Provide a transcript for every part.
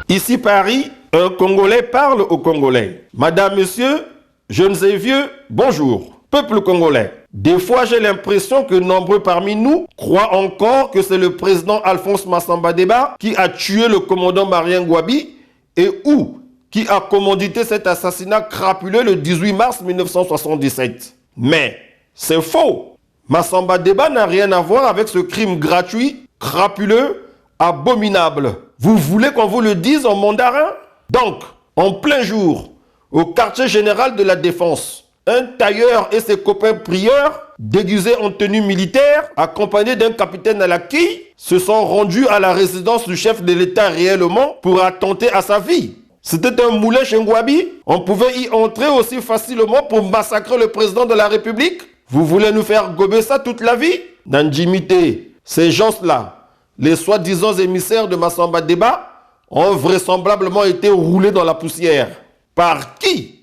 Ici Paris, un Congolais parle aux Congolais. Madame, monsieur, jeunes et vieux, bonjour. Peuple congolais. Des fois, j'ai l'impression que nombreux parmi nous croient encore que c'est le président Alphonse Massamba Deba qui a tué le commandant Marien Ngouabi et ou qui a commandité cet assassinat crapuleux le 18 mars 1977. Mais c'est faux. Massamba Deba n'a rien à voir avec ce crime gratuit, crapuleux, abominable. Vous voulez qu'on vous le dise en mandarin? Donc, en plein jour, au quartier général de la Défense, un tailleur et ses copains prieurs, déguisés en tenue militaire, accompagnés d'un capitaine à la quille, se sont rendus à la résidence du chef de l'État réellement pour attenter à sa vie. C'était un moulin chez Ngouabi. On pouvait y entrer aussi facilement pour massacrer le président de la République. Vous voulez nous faire gober ça toute la vie? Nandjimité, ces gens-là, les soi-disant émissaires de Massamba Deba, ont vraisemblablement été roulés dans la poussière. Par qui?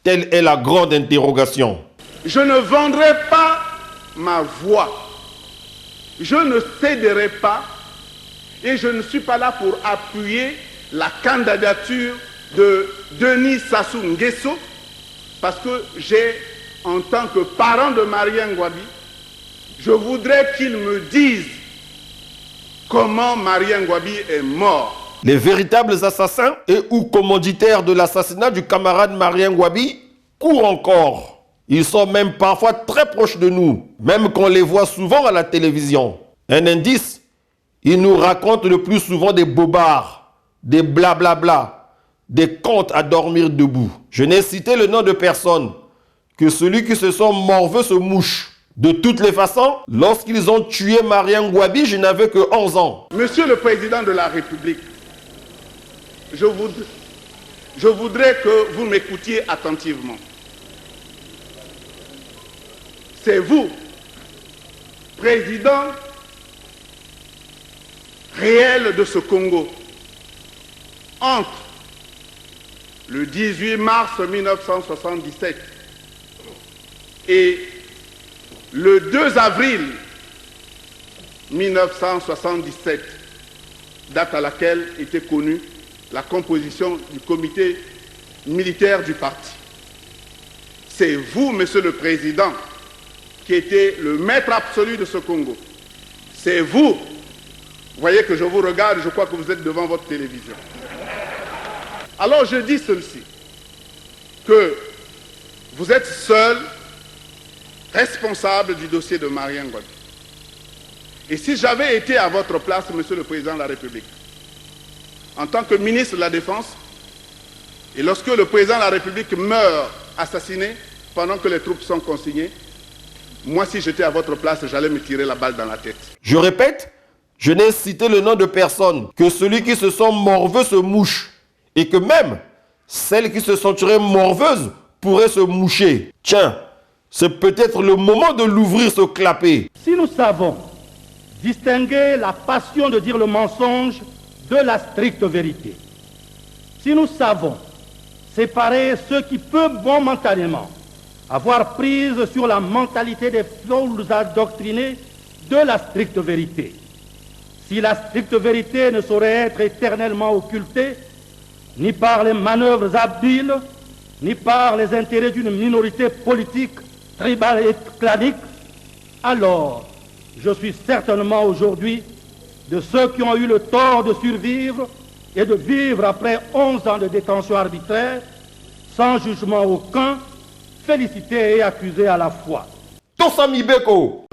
Telle est la grande interrogation. Je ne vendrai pas ma voix. Je ne céderai pas et je ne suis pas là pour appuyer la candidature de Denis Sassou Nguesso parce que j'ai, en tant que parent de Marien Ngouabi, je voudrais qu'il me dise comment Marien Ngouabi est mort. Les véritables assassins et ou commanditaires de l'assassinat du camarade Marien Ngouabi courent encore. Ils sont même parfois très proches de nous, même qu'on les voit souvent à la télévision. Un indice, ils nous racontent le plus souvent des bobards, des blablabla, des contes à dormir debout. Je n'ai cité le nom de personne, que celui qui se sent morveux se mouche. De toutes les façons, lorsqu'ils ont tué Marien Ngouabi, je n'avais que 11 ans. Monsieur le Président de la République, je voudrais que vous m'écoutiez attentivement. C'est vous, président réel de ce Congo, entre le 18 mars 1977 et le 2 avril 1977, date à laquelle était connue la composition du comité militaire du parti. C'est vous, Monsieur le Président, qui était le maître absolu de ce Congo. C'est vous, voyez que je vous regarde, je crois que vous êtes devant votre télévision. Alors je dis ceci, que vous êtes seul responsable du dossier de Marien Ngouabi. Et si j'avais été à votre place, Monsieur le Président de la République, en tant que ministre de la Défense, et lorsque le Président de la République meurt assassiné, pendant que les troupes sont consignées, moi, si j'étais à votre place, j'allais me tirer la balle dans la tête. Je répète, je n'ai cité le nom de personne, que celui qui se sent morveux se mouche, et que même celle qui se sentirait morveuse pourrait se moucher. Tiens, c'est peut-être le moment de l'ouvrir, ce clapet. Si nous savons distinguer la passion de dire le mensonge de la stricte vérité, si nous savons séparer ceux qui peuvent momentanément avoir prise sur la mentalité des foules endoctrinées de la stricte vérité, si la stricte vérité ne saurait être éternellement occultée, ni par les manœuvres habiles, ni par les intérêts d'une minorité politique, tribale et clanique, alors je suis certainement aujourd'hui de ceux qui ont eu le tort de survivre et de vivre après 11 ans de détention arbitraire, sans jugement aucun, félicités et accusés à la fois. Tosami Beko.